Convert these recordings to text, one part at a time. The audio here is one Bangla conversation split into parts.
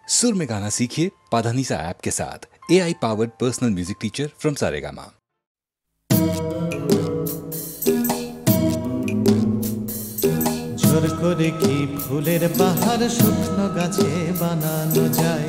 सुर में गाना सीखिए पाधानीसा ऐप के साथ। AI powered personal music teacher from Saregama. জোর করে কি ফুলের বাহার শুকনো গাছে বানানো যায়,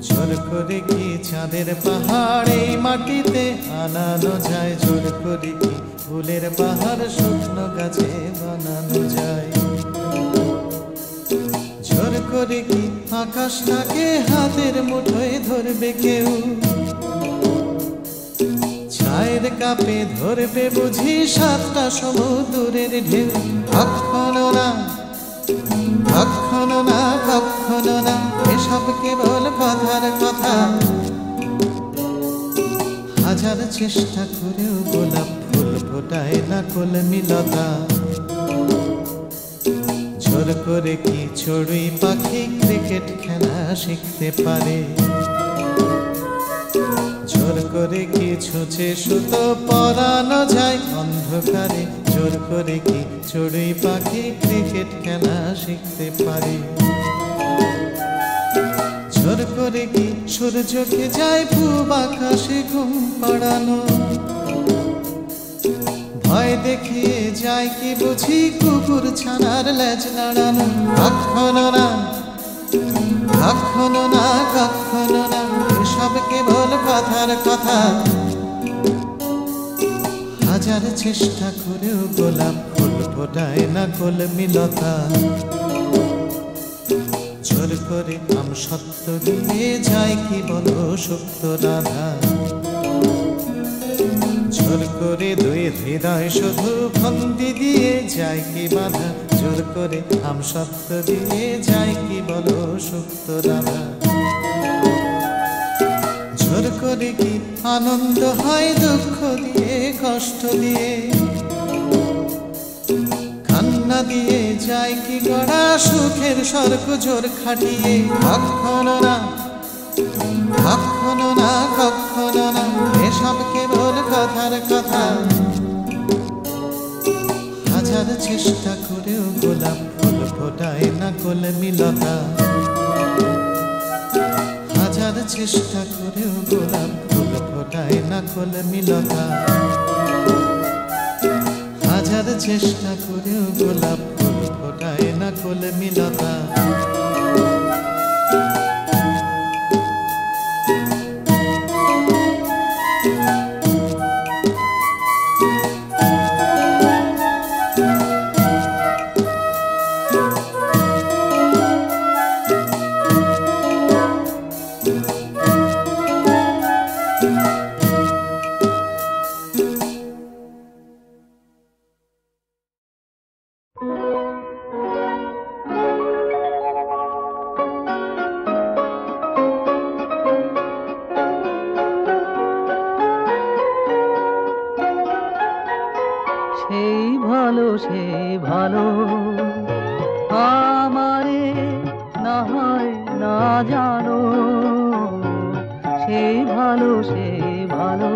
জোর করে কি চাঁদের পাহাড় এই মাটিতে আনানো যায়, জোর করে কি ফুলের বাহার শুকনো গাছে বানানো যায়, জোর করে কি আকাশটাকে হাতের মুঠোয় ধরবে কেউ, চায়ের কাপে ধরবে বুঝি সাতটা সমুদ্রের ঢেউ। কখনো না কখনো না কখনো না, এসব কেবল কথার কথা। হাজার চেষ্টা করেও গোলাপ ফুল ফোটায় না কলমিলতা। জোর করে কি চড়ুই পাখি ক্রিকেট খেলা শিখতে পারে, জোর করে কি ছুঁচে সুতো পরানো যায় অন্ধকারে, জোর করে কি চড়ুই পাখি ক্রিকেট খেলা শিখতে পারে, জোর করে কি সূর্যকে যায় পূব আকাশে ঘুম পাড়ানো, ভয় দেখিয়ে যায় কি বুঝি কুকুর ছানার লেজ নাড়ানো। কখনো না কখনো না কখনো না, এসব কেবল কথার কথা। হাজার চেষ্টা করেও গোলাপ ফুল ফোটায় না কলমিলতা। জোর করে আম সত্য দিয়ে যায় কি বলো সুপ্ত রাধা, জোর করে দুই হৃদয় শুধু ফন্দি দিয়ে যায় কি বাধা, জোর করে আম সত্য দিয়ে যায় কি বলো সুপ্ত রাধা। জোর করে কি আনন্দ হয় দুঃখ দিয়ে কষ্ট দিয়ে, কান্না দিয়ে যায় কি গড়া সুখের স্বর্গ জোর খাটিয়ে। কখনো না কখনো না কখনো না, এসব কেবল কথার কথা। হাজার চেষ্টা করেও গোলাপ ফুল ফোটায় না কলমিলতা। হাজার চেষ্টা করেও গোলাপ ফুল ফোটায় না কলমিলতা। হাজার চেষ্টা করেও গোলাপ ফুল ফোটায় না কলমিলতা। সেই ভালো আমারে না হয় না জানো, সেই ভালো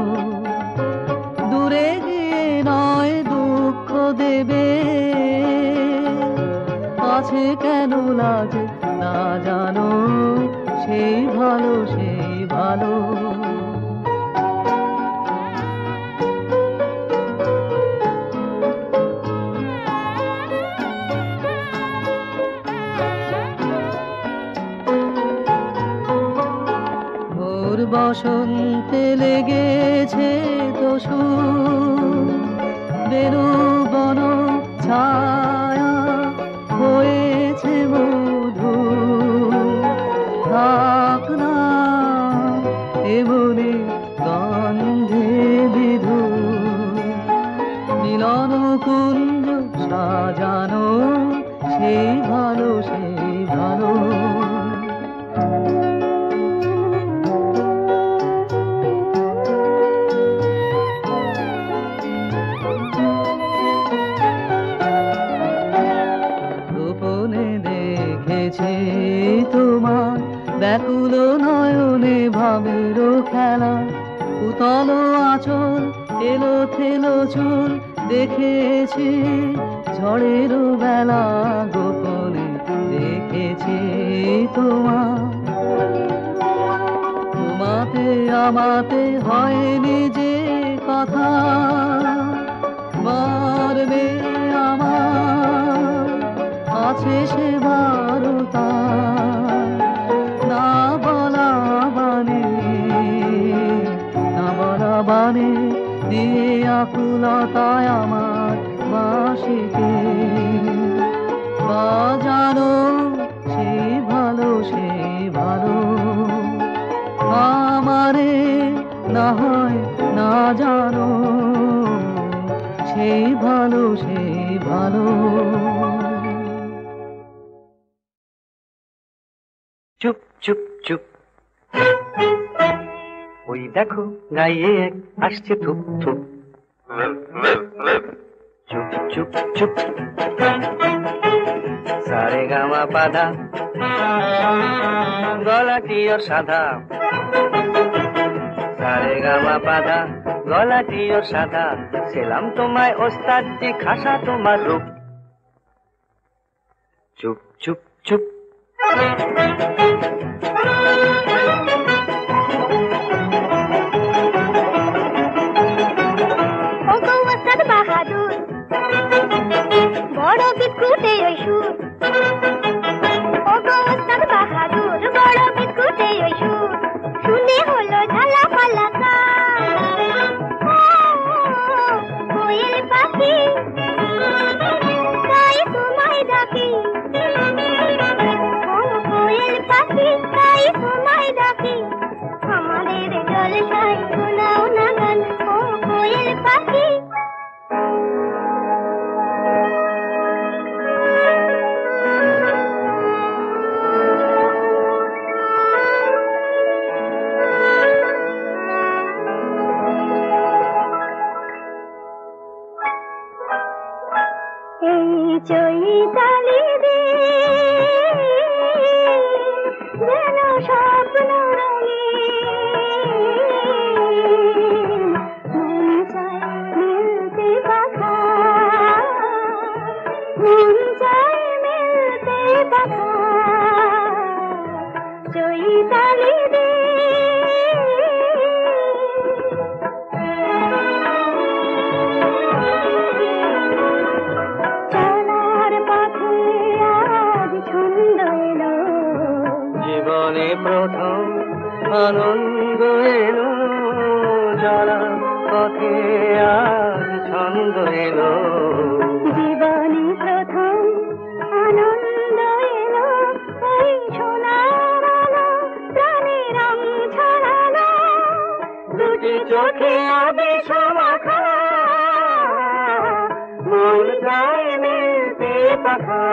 দূরে গিয়ে নয় দুঃখ দেবে, কাছে কেন লাগে না জানো, সেই ভালো বসন্তে লেগেছে দোষু, বেরু বন ছায়া হয়েছে মধু, থাক না এমনি গন্ধে বিধু, মিলন কুঞ্জ সাজানো, সেই ভালো তোমার ব্যাকুল নয়নে ভাবের খেলা, উতল আঁচল এলো থেলো চুল দেখেছি ঝড়ের বেলা, গোপনে দেখেছি তোমার তোমাতে আমাতে হয়নি যে কথা মরবে আমার আছে সে বারতা না বলা বানে না বলা বানে দিয়ে আকুলতায় আমার বাঁশিকে বাজানো সেই ভালো আমারে না হয় না জানো সেই ভালো চুপ চুপ চুপ ওই দেখো গাইয়ে এক আসছে থুপ থুপ চুপ চুপ চুপ সারে গামা পাধা গলাটিও সাদা সারে গামা পাধা গলাটিও সাদা সেলাম তোমায় ওস্তাদ জি খাসা তোমার রূপ চুপ চুপ চুপ বাহাদুর বড় বিস্কুটে ওই সুর ওস্তাদ বাহাদুর বড় বিস্কুটে ওই সুর শুনে হলো ঝালা পালা কোয়েল পাখি তাই তোমায় ডাকি কোয়েল পাখি তাই তোমায় ডাকি আমাদের জলসায় শোনাও না গান ও কোয়েল পাখি চৈতালি রে যেন স্বপ্ন রঙিন মন চায় মিলতে পাখা মন চায় মিলতে পাখা চৈতালি রে জীবনে প্রথম আনন্দ এলো চলা পথে আজ ছন্দ এলো জীবনে প্রথম আনন্দ এলো এই সোনার আলো প্রাণে রং ছড়ালো দুটি চোখে আবেশ মাখা মন চায় মিলতে পাখা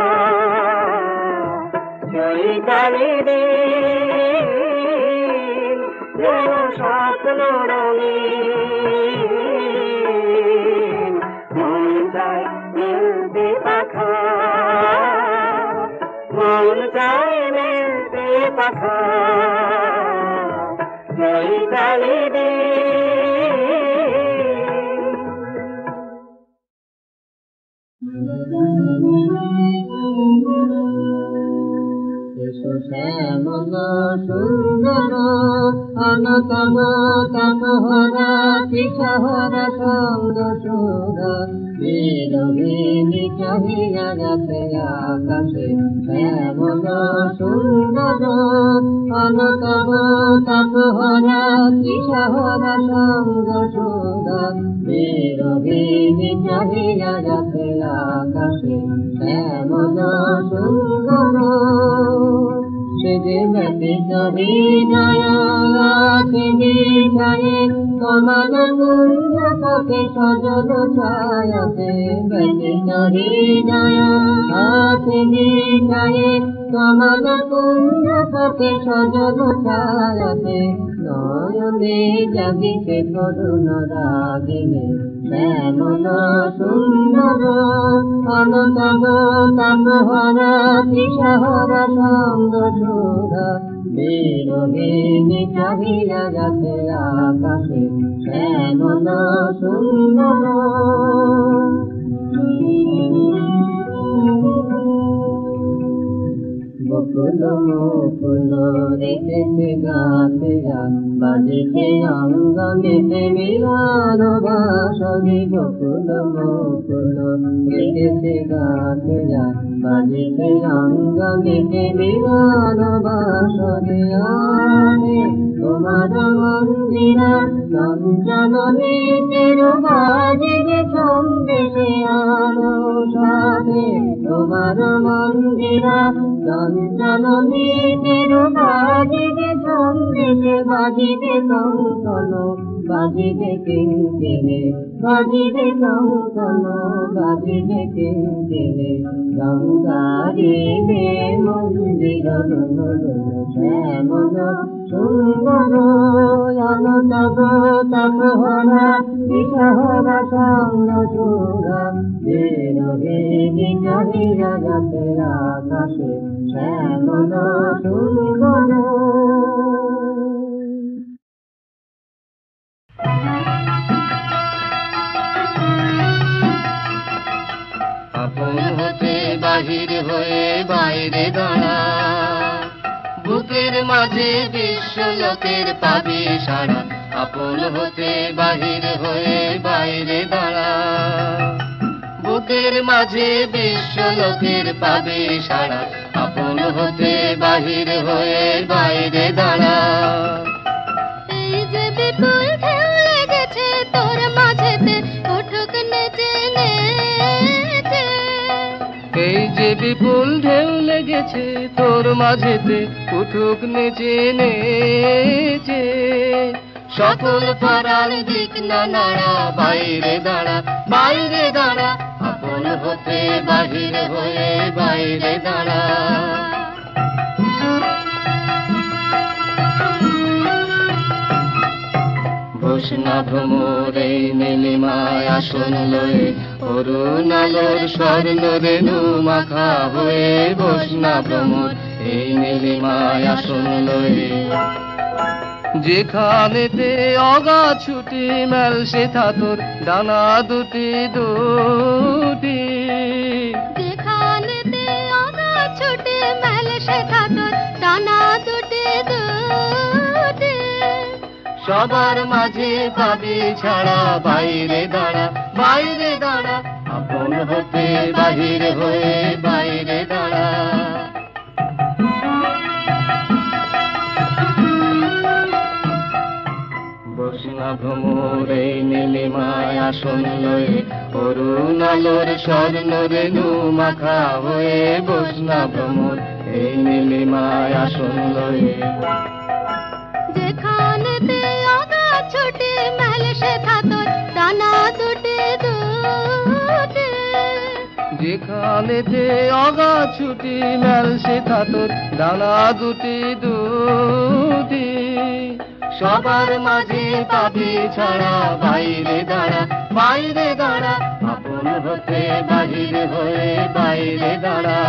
চৈতালি দিন যেন স্বপ্ন রঙিন মন চায় মিলতে পাখা মন চায় মিলতে পাখা চৈতালি শ্যামল সুন্দর অনতম তপহরা পিছহরা সঙ্গ সুর বিরোহিণী চাহিয়া যাতে আকাশে শ্যামল সুন্দর অনতম তপহরা পিছহরা সঙ্গ সুর বিরোহিণী চাহিয়া যাতে আকাশে শ্যামল সুন্দর ব্যতীত হৃদয় আছে নিঠায়ে কমল কুঞ্জ পথে সজল ছায়াতে ব্যতীত হৃদয় আছে নিঠায়ে কমল কুঞ্জ পথে সজল ছায়াতে নয়নে জাগিছে করুণ রাগিনী শ্যামল সুন্দর অনতম তাপহরা তৃষাহরা সঙ্গ সুরা বিরোহিণী চাহিয়া যাতে আকাশে শ্যামল সুন্দর বুক বকুল মুকুল রেখেছে গাছে গান বাজিছে অঙ্গনেতে মিলন বাসরে বকুল মুকুল রেখেছে গাছে গান বাজিছে অঙ্গনেতে মিলন বাসরে আনে তোমার মন্দিরা চঞ্চলনে বাজিবে সন্দেশে আলো সাথে তোমার মন্দিরা চঞ্চলনে বাজিবে সন্দেশে বাজিবে কঙ্কন বাজিবে কিঙ্কিণে বাজিবে কঙ্কন বাজিবে কিঙ্কিণে গঙ্গারিবে মন্দির শ্যামল সুন্দর অনতব তপহরা বিশহরা সঙ্গ সুরা বেরোবে বিজহিরা যাতের আকাশে শ্যামল সুন্দর। আপন হতে বাহির হয়ে বাইরে দাঁড়া, বুকের মাঝে বিশ্ব লোকের পাবি সারা। আপন হতে বাহির হয়ে বাইরে দাঁড়া, বুকের মাঝে বিশ্ব লোকের পাবি সারা। আপন হতে বাহির হয়ে বাইরে দাঁড়া। এই যে বিপুল ঢেউ লেগেছে তোর মাঝেতে উঠুক নেচে নেচে, এই যে বিপুল ঢেউ লেগেছে তোর মাঝেতে উঠুক নেচে নেচে। সকল পাড়ার দিক না নাড়া, বাইরে দাঁড়া বাইরে দাঁড়া। আপন হতে বাহির হয়ে বাইরে দাঁড়া। ঘোষণা ভ্রমর এই নীলিমায় আসন লয়ে, অরুণ আলোর স্বর্ণ রেণু মাখা হয়ে। ঘোষণা ভ্রমর এই নীলিমায় আসন লয়ে, যেখানেতে অগা ছুটি মেল সেথা তোর ডানা দুটি দুটি। যেখানেতে আগা ছুটে মেল সেথা তোর ডানা দুটি দুটি। সবার মাঝে পাবি ছাড়া, বাইরে দাঁড়া বাইরে দাঁড়া। আপন হতে বাহির হয়ে বাইরে দাঁড়া। বসনা ভ্রমর এই নীলিমায় আসন লয়ে, অরুণ আলোর স্বর্ণ রেণু মাখা হয়ে। বসনা ভ্রমর এই নীলিমায় আসন লয়ে, যেখানেতে আগা ছুটে মেল সেথা তোর ডানা দুটি দুটি। যেখানেতে অগা ছুটি মেল সেথা তোর ডানা দুটি দুটি। সবার মাঝে পাবি ছাড়া, বাইরে দাঁড়া বাইরে দাঁড়া। আপন হতে বাহির হয়ে বাইরে দাঁড়া,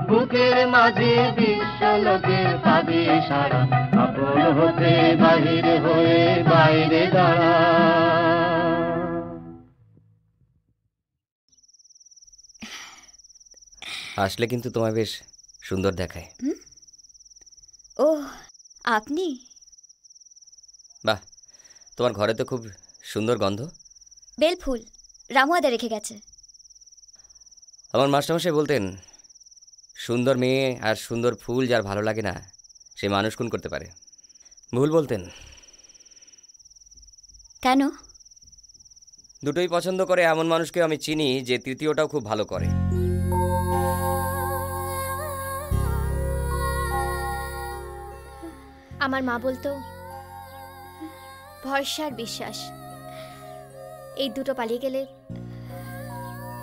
বুকের মাঝে বিশ্ব লোকের পাবি সারা। আপন হতে বাহির হয়ে বাইরে দাঁড়া। আসলে কিন্তু তোমায় বেশ সুন্দর দেখায়। ও আপনি? বাহ, তোমার ঘরে তো খুব সুন্দর গন্ধ। বেলফুল রামুয়াদা রেখে গেছে। আমার মাস্টারমশাই বলতেন, সুন্দর মেয়ে আর সুন্দর ফুল যার ভালো লাগে না সে মানুষ খুন করতে পারে। ভুল বলতেন। কেন? দুটোই পছন্দ করে এমন মানুষকে আমি চিনি যে তৃতীয়টাও খুব ভালো করে। আমার মা বলতো, ভরসা আর বিশ্বাস এই দুটো পালিয়ে গেলে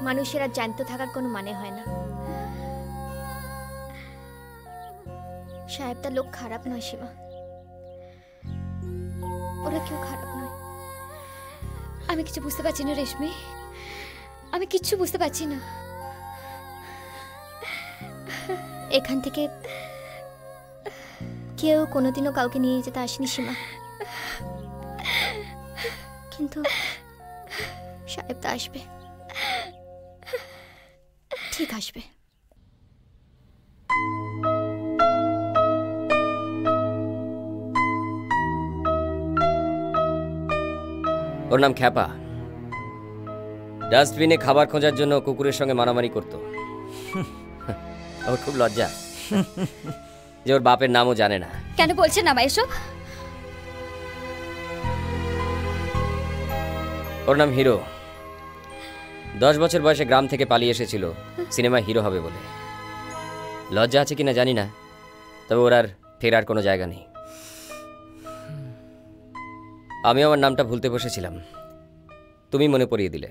মানুষের আর জ্যান্ত থাকার কোনো মানে হয় না। সাহেব তার লোক খারাপ নয় সীমা, ওরা কেউ খারাপ নয়। আমি কিছু বুঝতে পারছি না রেশমি, আমি কিচ্ছু বুঝতে পারছি না। এখান থেকে কেউ কোনোদিনও কাউকে নিয়ে যেতে আসেনি সীমা, কিন্তু সাহেব তো আসবে, ঠিক আসবে। ওর নাম খ্যাপা। ডাস্টবিনে খাবার খোঁজার জন্য কুকুরের সঙ্গে মারামারি করত। ওর খুব লজ্জা যে ওর বাপের নামও জানে না। কেন বলছেন না এসব? ওর নাম হিরো। 10 বছর বয়সে গ্রাম থেকে পালিয়ে এসেছিল সিনেমায় হিরো হবে বলে। লজ্জা আছে কিনা জানি না, তবে ওর আর ফেরার কোনো জায়গা নেই। আমি আমার নামটা ভুলতে বসেছিলাম, তুমি মনে পড়িয়ে দিলে।